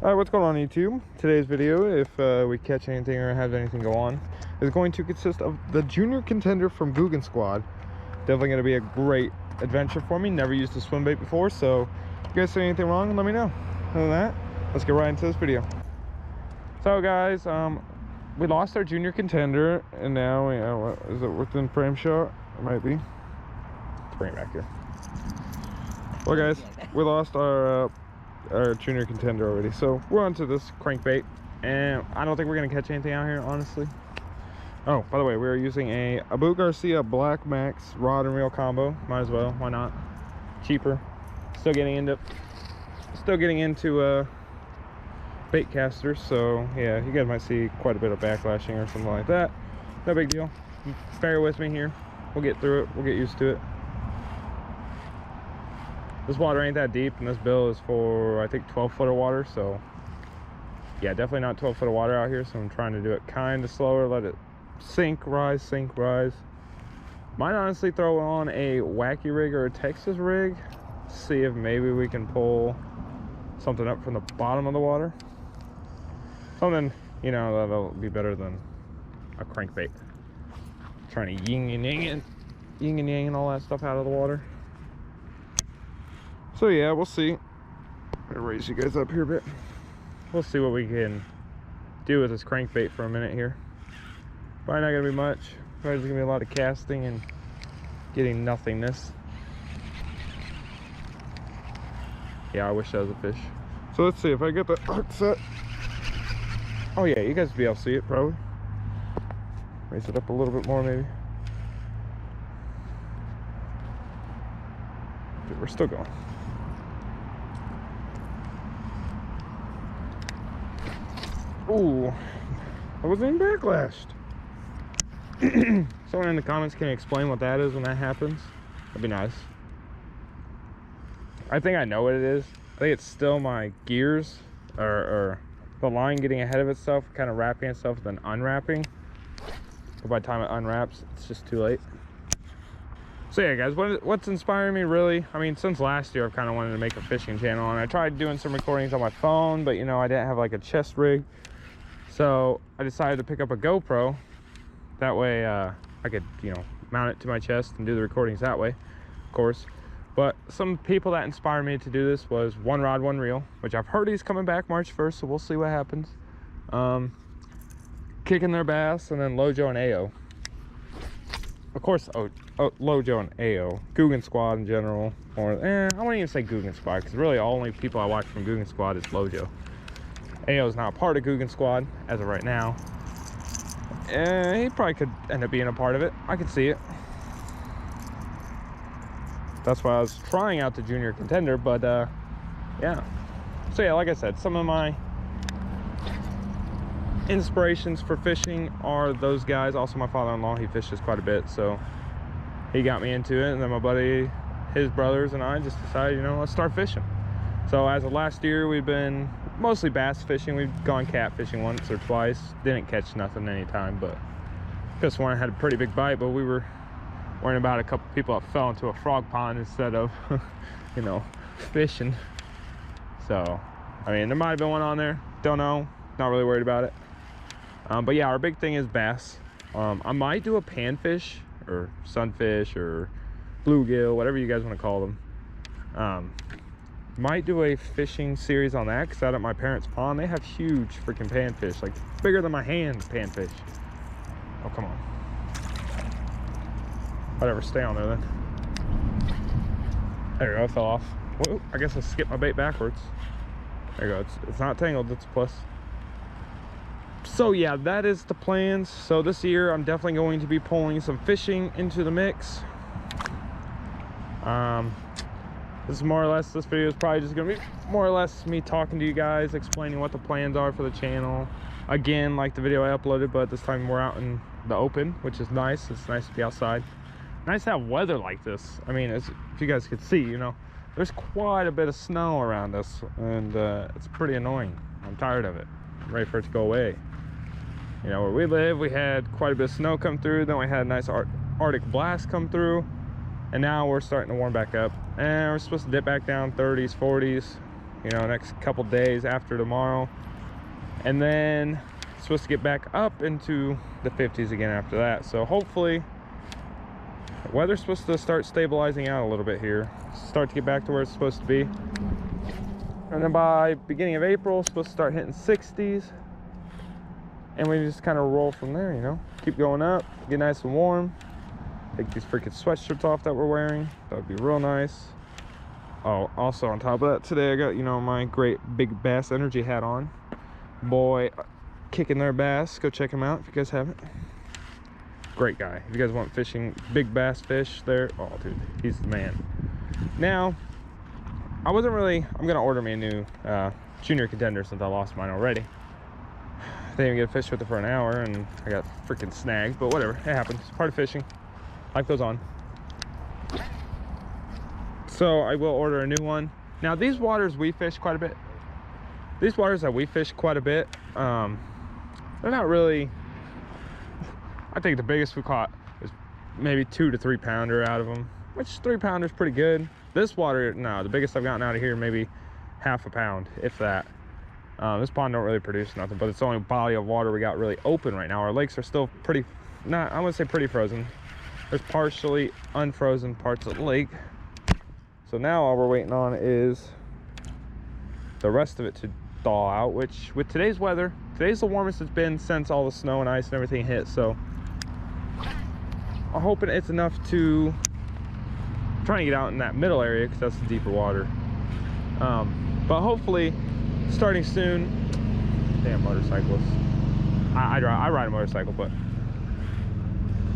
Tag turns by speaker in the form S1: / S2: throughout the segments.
S1: Alright, what's going on YouTube? Today's video, if we catch anything or have anything go on, is going to consist of the junior contender from Guggen Squad. Definitely going to be a great adventure for me. Never used a swim bait before, so if you guys see anything wrong, let me know. Other than that, let's get right into this video. So guys, we lost our junior contender, and now we, what, is it within frame shot? It might be. Let's bring it back here. Well guys, we lost our junior contender already, so we're on to this crankbait, and I don't think we're gonna catch anything out here, honestly. Oh, by the way, we're using a Abu Garcia Black Max rod and reel combo. Might as well, why not? Cheaper. Still getting into bait casters, so yeah, you guys might see quite a bit of backlashing or something like that. No big deal. Bear with me here. We'll get through it. We'll get used to it. This water ain't that deep, and this bill is for, I think, 12 foot of water, so yeah, definitely not 12 foot of water out here, so I'm trying to do it kind of slower, let it sink, rise. Might honestly throw on a wacky rig or a Texas rig, see if maybe we can pull something up from the bottom of the water. Something, you know, that'll be better than a crankbait. Trying to yin and yang and all that stuff out of the water. So yeah, we'll see. I'm gonna raise you guys up here a bit. We'll see what we can do with this crankbait for a minute here. Probably not gonna be much. Probably just gonna be a lot of casting and getting nothingness. Yeah, I wish that was a fish. So let's see if I get the hook set. Oh yeah, you guys will be able to see it probably. Raise it up a little bit more maybe. Dude, we're still going. Ooh, I wasn't even backlashed. Someone in the comments can explain what that is when that happens. That'd be nice. I think I know what it is. I think it's still my gears or the line getting ahead of itself, kind of wrapping itself, then unwrapping. But by the time it unwraps, it's just too late. So yeah guys, what's inspiring me really, I mean, since last year I've kind of wanted to make a fishing channel, and I tried doing some recordings on my phone, but you know, I didn't have like a chest rig. So I decided to pick up a GoPro. That way I could, you know, mount it to my chest and do the recordings that way, of course. But some people that inspired me to do this was One Rod, One Reel, which I've heard he's coming back March 1st, so we'll see what happens. Kicking Their Bass, and then Lojo and AO. Of course, Lojo and AO. Guggen Squad in general. Or, I wouldn't even say Guggen Squad, because really all only people I watch from Guggen Squad is Lojo. AO is not a part of Guggen Squad as of right now. He probably could end up being a part of it. I could see it. That's why I was trying out the junior contender, but yeah. So yeah, like I said, some of my inspirations for fishing are those guys. Also my father-in-law, he fishes quite a bit, so he got me into it, and then my buddy, his brothers, and I just decided, you know, let's start fishing. So as of last year, we've been mostly bass fishing. We've gone cat fishing once or twice. Didn't catch nothing anytime, but this one had a pretty big bite. But we were worrying about a couple people that fell into a frog pond instead of you know, fishing. So I mean, there might have been one on there, don't know, not really worried about it. But yeah, our big thing is bass. I might do a panfish or sunfish or bluegill, whatever you guys want to call them. Might do a fishing series on that, because out at my parents' pond they have huge freaking panfish, like bigger than my hand panfish. Oh, come on. Whatever, stay on there then. There you go, it fell off. Whoa, I guess I skipped my bait backwards. There you go, it's not tangled, it's a plus. So yeah, that is the plans. So this year I'm definitely going to be pulling some fishing into the mix. This is more or less, this video is probably just gonna be more or less me talking to you guys, explaining what the plans are for the channel. Again, like the video I uploaded, but this time we're out in the open, which is nice. It's nice to be outside. Nice to have weather like this. I mean, if you guys could see, you know, there's quite a bit of snow around us, and it's pretty annoying. I'm tired of it. I'm ready for it to go away. You know, where we live, we had quite a bit of snow come through, then we had a nice Arctic blast come through, and now we're starting to warm back up, and we're supposed to dip back down 30s, 40s. you know, next couple days after tomorrow. And then supposed to get back up into the 50s again after that. So hopefully the weather's supposed to start stabilizing out a little bit here, start to get back to where it's supposed to be. And then by beginning of April, it's supposed to start hitting 60s. And we just kind of roll from there, you know, keep going up, get nice and warm. Take these freaking sweatshirts off that we're wearing. That would be real nice. Oh, also on top of that, today I got, you know, my great big bass energy hat on. Boy, kicking their bass. Go check him out if you guys haven't. Great guy. If you guys want fishing big bass fish there, oh dude, he's the man. Now, I'm gonna order me a new junior contender since I lost mine already. I didn't even get to fish with it for an hour and I got freaking snagged, but whatever, it happens. It's part of fishing. Life goes on. So I will order a new one. Now these waters we fish quite a bit. These waters that we fish quite a bit, they're not really, I think the biggest we caught was maybe 2 to 3 pounder out of them, which 3 pounder is pretty good. This water, no, the biggest I've gotten out of here maybe half a pound, if that. This pond don't really produce nothing, but it's the only body of water we got really open right now. Our lakes are still pretty, not, I wouldn't say pretty frozen. There's partially unfrozen parts of the lake. So now all we're waiting on is the rest of it to thaw out, which with today's weather, today's the warmest it's been since all the snow and ice and everything hit. So I'm hoping it's enough to try and get out in that middle area because that's the deeper water. But hopefully starting soon. Damn motorcyclists. I ride a motorcycle, but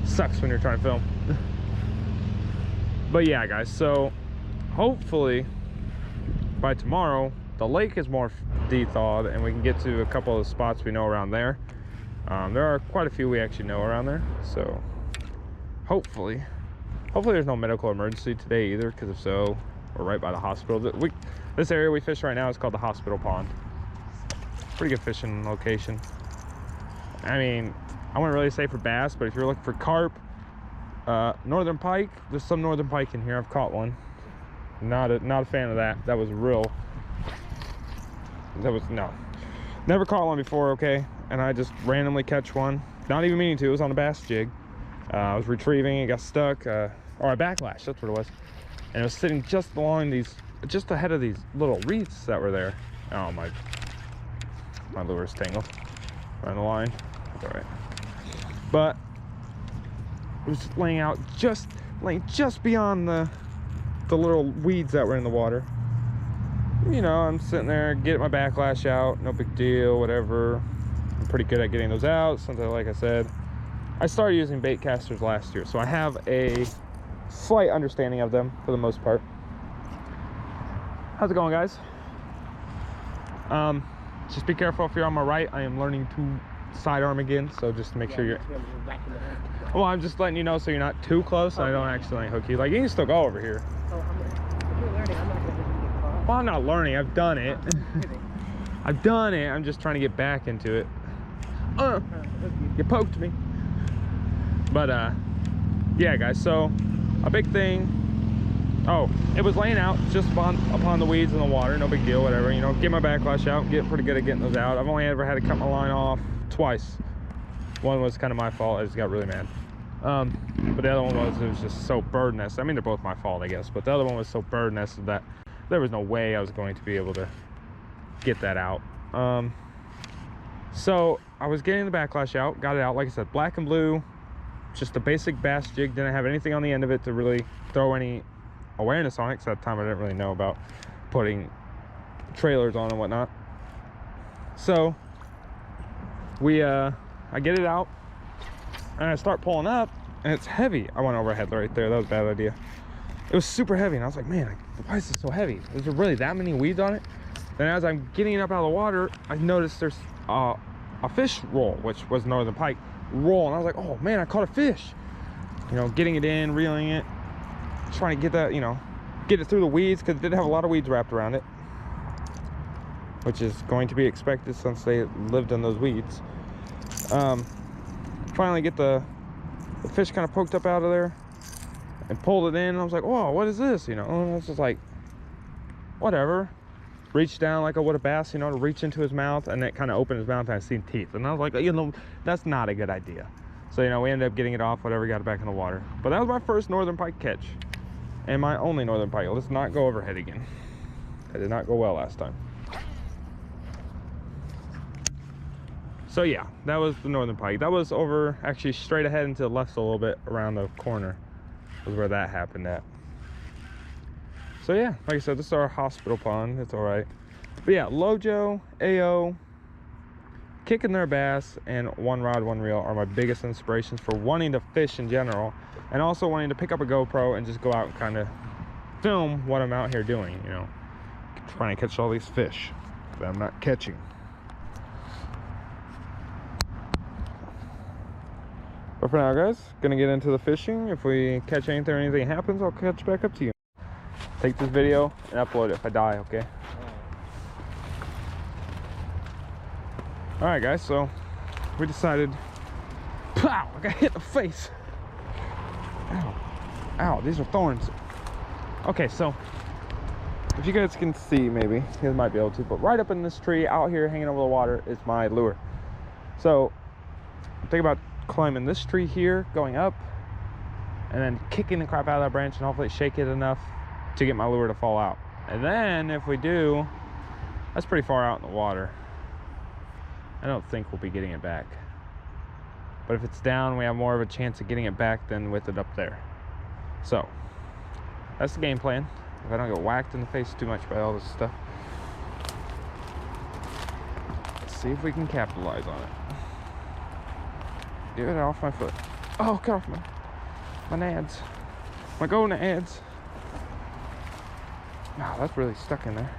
S1: sucks when you're trying to film. But yeah guys, so hopefully by tomorrow the lake is more de-thawed and we can get to a couple of the spots we know around there. There are quite a few we actually know around there, so hopefully there's no medical emergency today either, because if so, we're right by the hospital. This area we fish right now is called the hospital pond. Pretty good fishing location. I mean, I wouldn't really say for bass, but if you're looking for carp, northern pike, there's some northern pike in here. I've caught one. Not a fan of that. That was no, never caught one before. Okay, and I just randomly catch one, not even meaning to. It was on a bass jig. I was retrieving, it got stuck, or a backlash, that's what it was, and it was sitting just along these, just ahead of these little reefs that were there. Oh, my lure's tangled around the line. That's all right. But it was laying just beyond the little weeds that were in the water. You know, I'm sitting there getting my backlash out, no big deal, whatever. I'm pretty good at getting those out since, like I said, I started using bait casters last year, so I have a slight understanding of them for the most part. How's it going, guys? Just be careful if you're on my right. I am learning to sidearm again, so just make sure you're, well, I'm just letting you know so you're not too close and I don't accidentally hook you. Like, you can still go over here.
S2: You're learning. I'm not going to get caught.
S1: Well, I'm not learning, I've done it. I've done it, I'm just trying to get back into it. You poked me. But yeah guys, so a big thing, oh, it was laying out just upon the weeds in the water, no big deal, whatever, you know, get my backlash out, get pretty good at getting those out. I've only ever had to cut my line off twice. One was kind of my fault, I just got really mad. But the other one was, it was just so bird nest. I mean, they're both my fault, I guess, but the other one was so bird nested that there was no way I was going to be able to get that out. So I was getting the backlash out, got it out, like I said, black and blue, just a basic bass jig, didn't have anything on the end of it to really throw any awareness on it, because at that time I didn't really know about putting trailers on and whatnot. So I get it out and I start pulling up and it's heavy. I went overhead right there, that was a bad idea. It was super heavy and I was like, man, why is this so heavy? Is there really that many weeds on it? Then as I'm getting it up out of the water, I noticed there's a fish roll, which was northern pike roll, and I was like, oh man, I caught a fish. You know, getting it in, reeling it, trying to get that, you know, get it through the weeds, because it did have a lot of weeds wrapped around it, which is going to be expected since they lived in those weeds. Finally get the fish kind of poked up out of there and pulled it in, and I was like, whoa, what is this? You know, and I was just like, whatever. reach down like I would a bass, you know, to reach into his mouth, and it kind of opened his mouth and I seen teeth. And I was like, you know, that's not a good idea. So, you know, we ended up getting it off, whatever, got it back in the water. But that was my first northern pike catch. And my only northern pike. Let's not go overhead again. That did not go well last time. So yeah, that was the northern pike. That was over, actually straight ahead and to the left a little bit around the corner was where that happened at. So yeah, like I said, this is our hospital pond. It's all right. But yeah, Lojo, AO, kicking their bass, and one rod, one reel are my biggest inspirations for wanting to fish in general, and also wanting to pick up a GoPro and just go out and kind of film what I'm out here doing, you know, trying to catch all these fish that I'm not catching. But for now, guys, gonna get into the fishing. If we catch anything or anything happens, I'll catch back up to you. Take this video and upload it if I die, okay? All right, guys, so we decided, pow, I got hit in the face. Ow, ow, these are thorns. Okay, so if you guys can see, maybe, you guys might be able to, but right up in this tree out here hanging over the water is my lure. So think about climbing this tree here, going up, and then kicking the crap out of that branch and hopefully shake it enough to get my lure to fall out. And then if we do, that's pretty far out in the water. I don't think we'll be getting it back. But if it's down, we have more of a chance of getting it back than with it up there. So that's the game plan. If I don't get whacked in the face too much by all this stuff, let's see if we can capitalize on it. Get it off my foot. Oh, cut off my nads. My gonads. Wow, that's really stuck in there.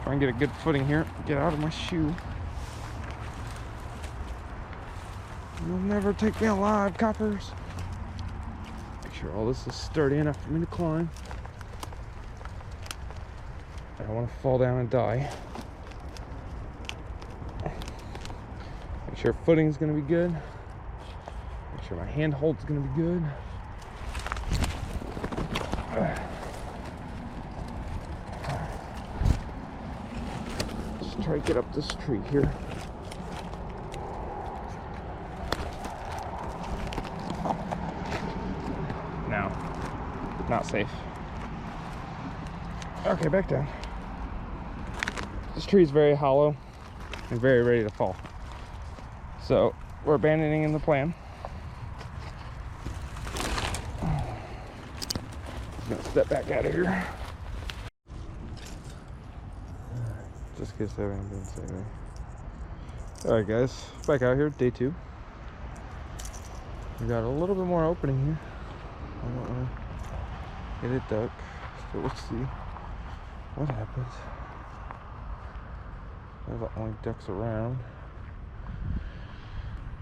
S1: Try and get a good footing here. Get out of my shoe. You'll never take me alive, coppers. Make sure all this is sturdy enough for me to climb. I don't want to fall down and die. Make sure footing's gonna be good. Make sure my handhold's gonna be good. Just try to get up this tree here. No, not safe. Okay, back down. This tree is very hollow and very ready to fall. So we're abandoning the plan. I'm gonna step back out of here. Just in case I have anything to say. Alright guys, back out here, day 2. We got a little bit more opening here. I don't want to get a duck, so we'll see what happens. They're the only ducks around.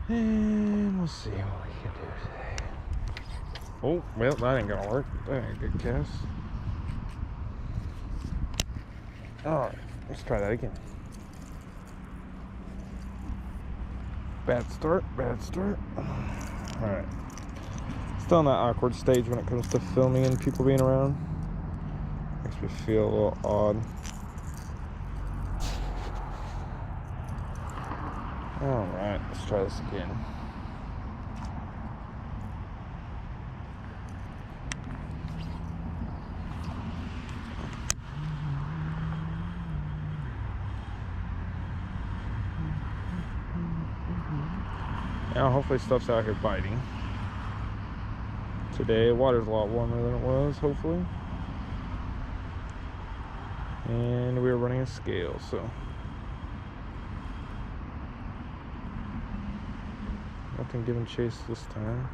S1: And we'll see what we can do today. Oh, well, that ain't gonna work. That ain't a good cast. Alright, let's try that again. Bad start, bad start. Alright. Still in that awkward stage when it comes to filming and people being around. Makes me feel a little odd. Alright, let's try this again. Now hopefully stuff's out here biting. Today water's a lot warmer than it was, hopefully. And we're running a scale, so nothing giving chase this time.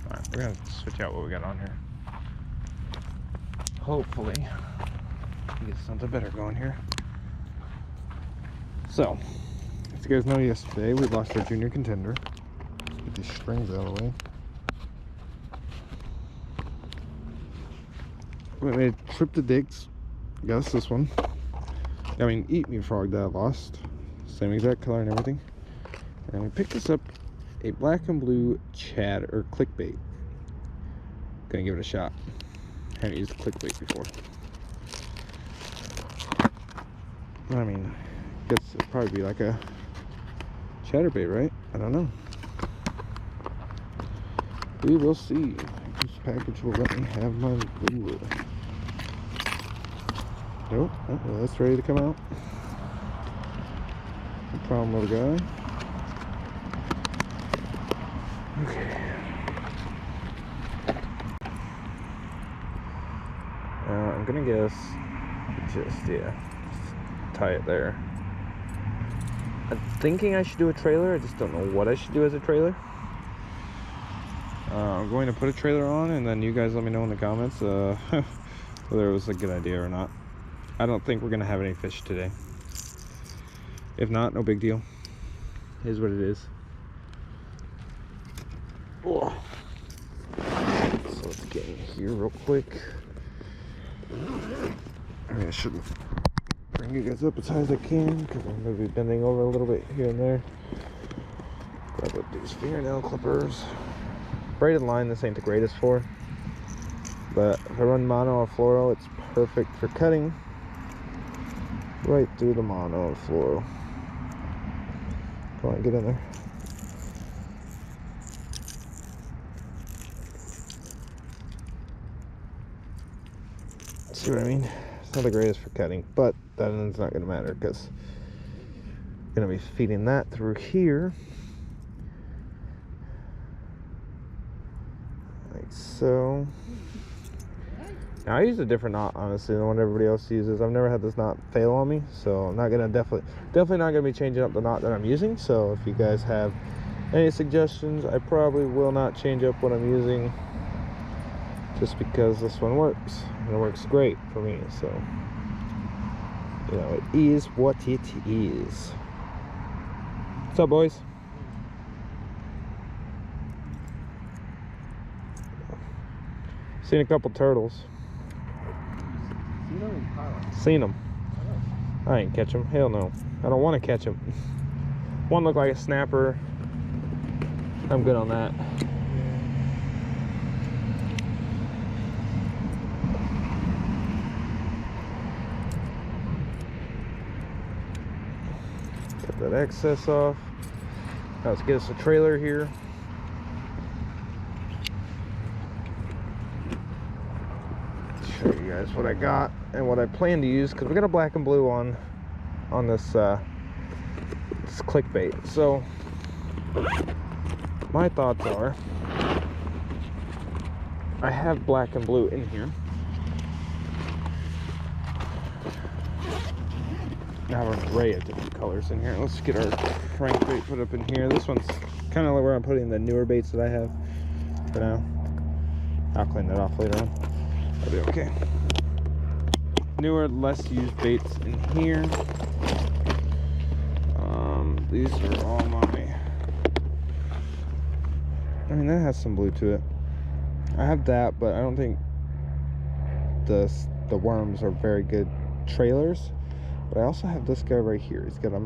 S1: Alright, we're gonna switch out what we got on here. Hopefully we get something better going here. So, as you guys know, yesterday we lost our junior contender. Let's get these strings out of the way. We made a trip to Dick's Guess this one. I mean, eat me frog that I lost. Same exact color and everything. And we picked this up, a black and blue Chad or clickbait. Gonna give it a shot. Haven't used clickbait before. I mean, I guess it'd probably be like a chatterbait, right? I don't know. We will see. This package will let me have my lure. Nope. Oh, well, that's ready to come out. No problem, little guy. Okay. I'm gonna guess just tie it there. I'm thinking I should do a trailer. I just don't know what I should do as a trailer. I'm going to put a trailer on, and then you guys let me know in the comments whether it was a good idea or not. I don't think we're gonna have any fish today. If not, no big deal. Here's what it is. Oh. So let's get in here real quick. I mean, I shouldn't bring you guys up as high as I can because I'm going to be bending over a little bit here and there. Grab up these fingernail clippers. Braided line, this ain't the greatest for. But if I run mono or fluoro, it's perfect for cutting right through the mono or fluoro. Come on, get in there. See what I mean? It's not the greatest for cutting, but that end's not going to matter because I'm going to be feeding that through here. Like so. Now I use a different knot, honestly, than what everybody else uses. I've never had this knot fail on me, so I'm not going to definitely not going to be changing up the knot that I'm using. So if you guys have any suggestions, I probably will not change up what I'm using just because this one works. And it works great for me, so you know, it is what it is. What's up, boys? Seen a couple turtles. Seen them. I ain't catch them. Hell no. I don't want to catch them. One looked like a snapper. I'm good on that. Get that excess off. Now let's get us a trailer here. Show you guys what I got and what I plan to use because we got a black and blue on this this clickbait. So my thoughts are, I have black and blue in here. I have an array of different colors in here. Let's get our crankbait put up in here. This one's kind of where I'm putting the newer baits that I have for now. I'll clean that off later on. That'll be okay. Newer, less used baits in here. These are all my... I mean, that has some blue to it. I have that, but I don't think the worms are very good trailers. But I also have this guy right here. He's got a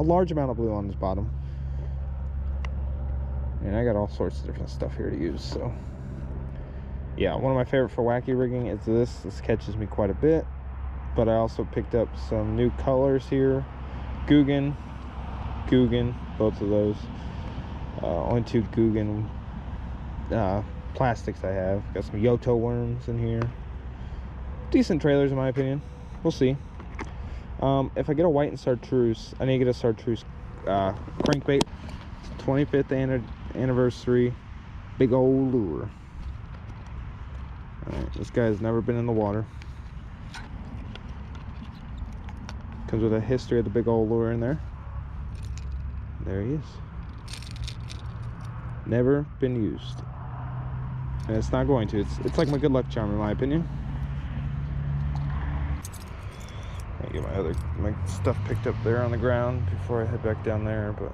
S1: large amount of blue on his bottom. And I got all sorts of different stuff here to use, so... Yeah, one of my favorite for wacky rigging is this. This catches me quite a bit. But I also picked up some new colors here. Guggen, both of those. Only two Guggen plastics I have. Got some Yoto worms in here. Decent trailers in my opinion. We'll see. If I get a white and chartreuse, I need to get a chartreuse crankbait. It's 25th anniversary. Big old lure. Alright, this guy's never been in the water. Comes with a history of the big old lure in there. There he is. Never been used. And it's not going to. It's like my good luck charm in my opinion. I get my stuff picked up there on the ground before I head back down there, but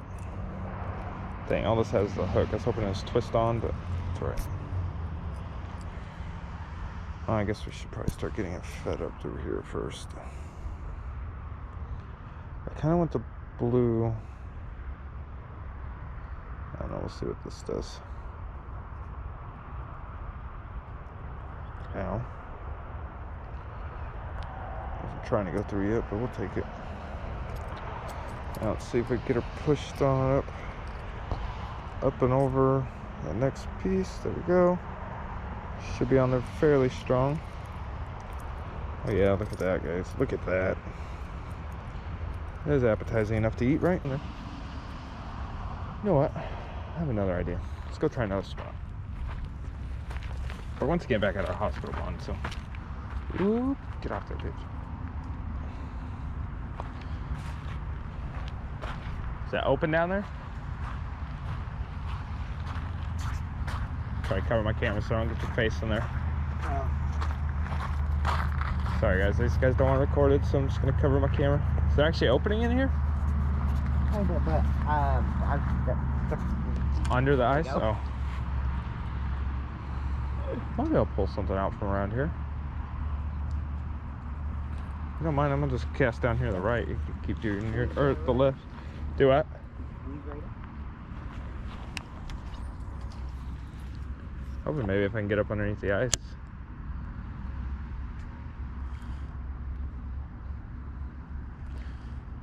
S1: dang, all this has is a hook. I was hoping it was twist on, but it's alright. I guess we should probably start getting it fed up through here first. I kind of want the blue. I don't know, we'll see what this does. Ow. I wasn't trying to go through yet, but we'll take it. Now let's see if we can get her pushed on up and over the next piece. There we go. Should be on there fairly strong. Oh yeah, look at that, guys. Look at that. That is appetizing enough to eat, right? You know what? I have another idea. Let's go try another spot. We're once again back at our hospital one, so. Ooh, get off there, bitch. Is that open down there? Try to cover my camera so I don't get your face in there. Sorry guys, these guys don't want to record it, so I'm just gonna cover my camera. Is there actually opening in here?
S2: Kind of, but
S1: Under the ice? Oh. Maybe I'll pull something out from around here. You don't mind, I'm gonna just cast down here to the right. You can keep doing your, or the left. Do what? Hopefully maybe if I can get up underneath the ice.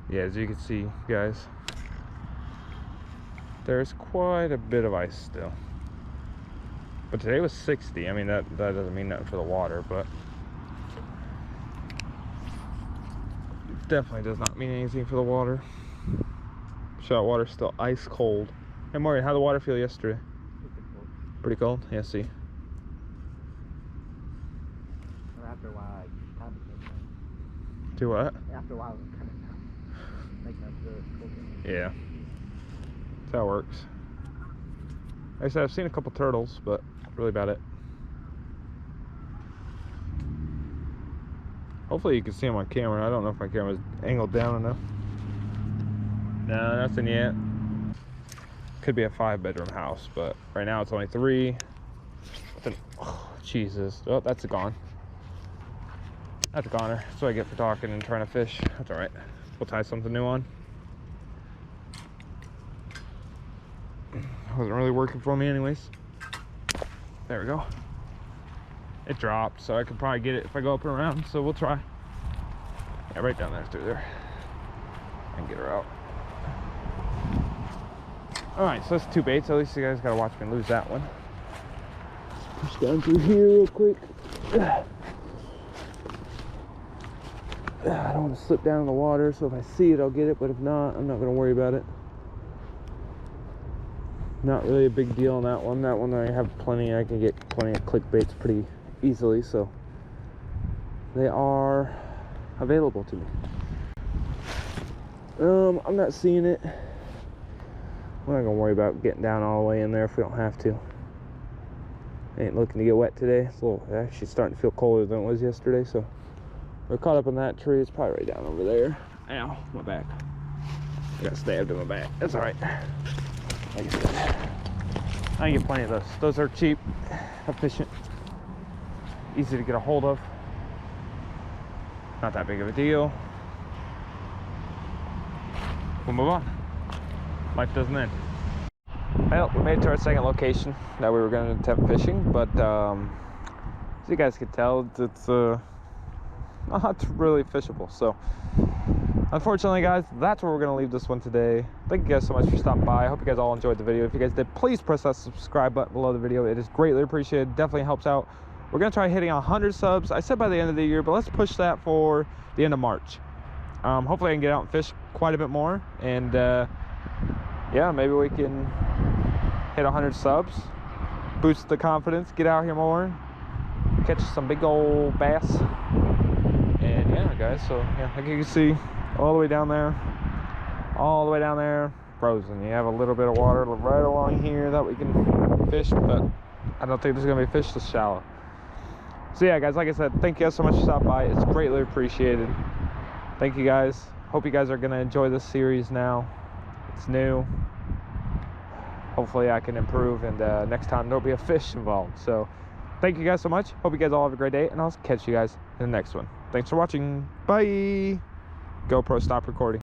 S1: Yeah, as you can see, guys, there's quite a bit of ice still. But today was 60. I mean, that doesn't mean nothing for the water, but it definitely does not mean anything for the water. Shot water's still ice cold. Hey Morgan, how'd the water feel yesterday? Pretty cold? Yeah, see.
S2: After a while,
S1: Do what?
S2: After a while, it kind of making up the cold.
S1: Yeah. That's how it works. Like I said, I've seen a couple turtles, but really about it. Hopefully you can see them on camera. I don't know if my camera's angled down enough. No, nothing yet. Could be a 5-bedroom house, but right now it's only 3. Oh, Jesus. Oh, that's a gone. That's a goner. That's what I get for talking and trying to fish. That's all right. We'll tie something new on. Wasn't really working for me anyways. There we go. It dropped, so I could probably get it if I go up and around, so we'll try. Yeah, right down there through there. I can get her out. Alright, so that's 2 baits. At least you guys gotta watch me lose that one. Push down through here real quick. I don't want to slip down in the water, so if I see it, I'll get it, but if not, I'm not gonna worry about it. Not really a big deal on that one. That one I have plenty. I can get plenty of clickbaits pretty easily, so they are available to me. I'm not seeing it. We're not gonna worry about getting down all the way in there if we don't have to. Ain't looking to get wet today. It's actually starting to feel colder than it was yesterday, so we're caught up in that tree. It's probably right down over there. Ow, my back. I got stabbed in my back. That's all right. Like I said, I can get plenty of those. Those are cheap, efficient, easy to get a hold of. Not that big of a deal. We'll move on. Life doesn't end. Well, we made it to our second location that we were going to attempt fishing, but as you guys can tell, it's not really fishable. So unfortunately, guys, that's where we're going to leave this one today. Thank you guys so much for stopping by. I hope you guys all enjoyed the video. If you guys did, please press that subscribe button below the video. It is greatly appreciated. Definitely helps out. We're going to try hitting 100 subs. I said by the end of the year, but let's push that for the end of March. Hopefully I can get out and fish quite a bit more. And yeah, maybe we can hit 100 subs, boost the confidence, get out here more, catch some big old bass. And yeah, guys, so yeah, like you can see, all the way down there, frozen. You have a little bit of water right along here that we can fish, but I don't think there's gonna be fish this shallow. So yeah, guys, like I said, thank you guys so much for stopping by. It's greatly appreciated. Thank you guys. Hope you guys are gonna enjoy this series now. It's new. Hopefully I can improve, and next time there'll be a fish involved. So thank you guys so much. Hope you guys all have a great day, and I'll catch you guys in the next one. Thanks for watching. Bye. GoPro, stop recording.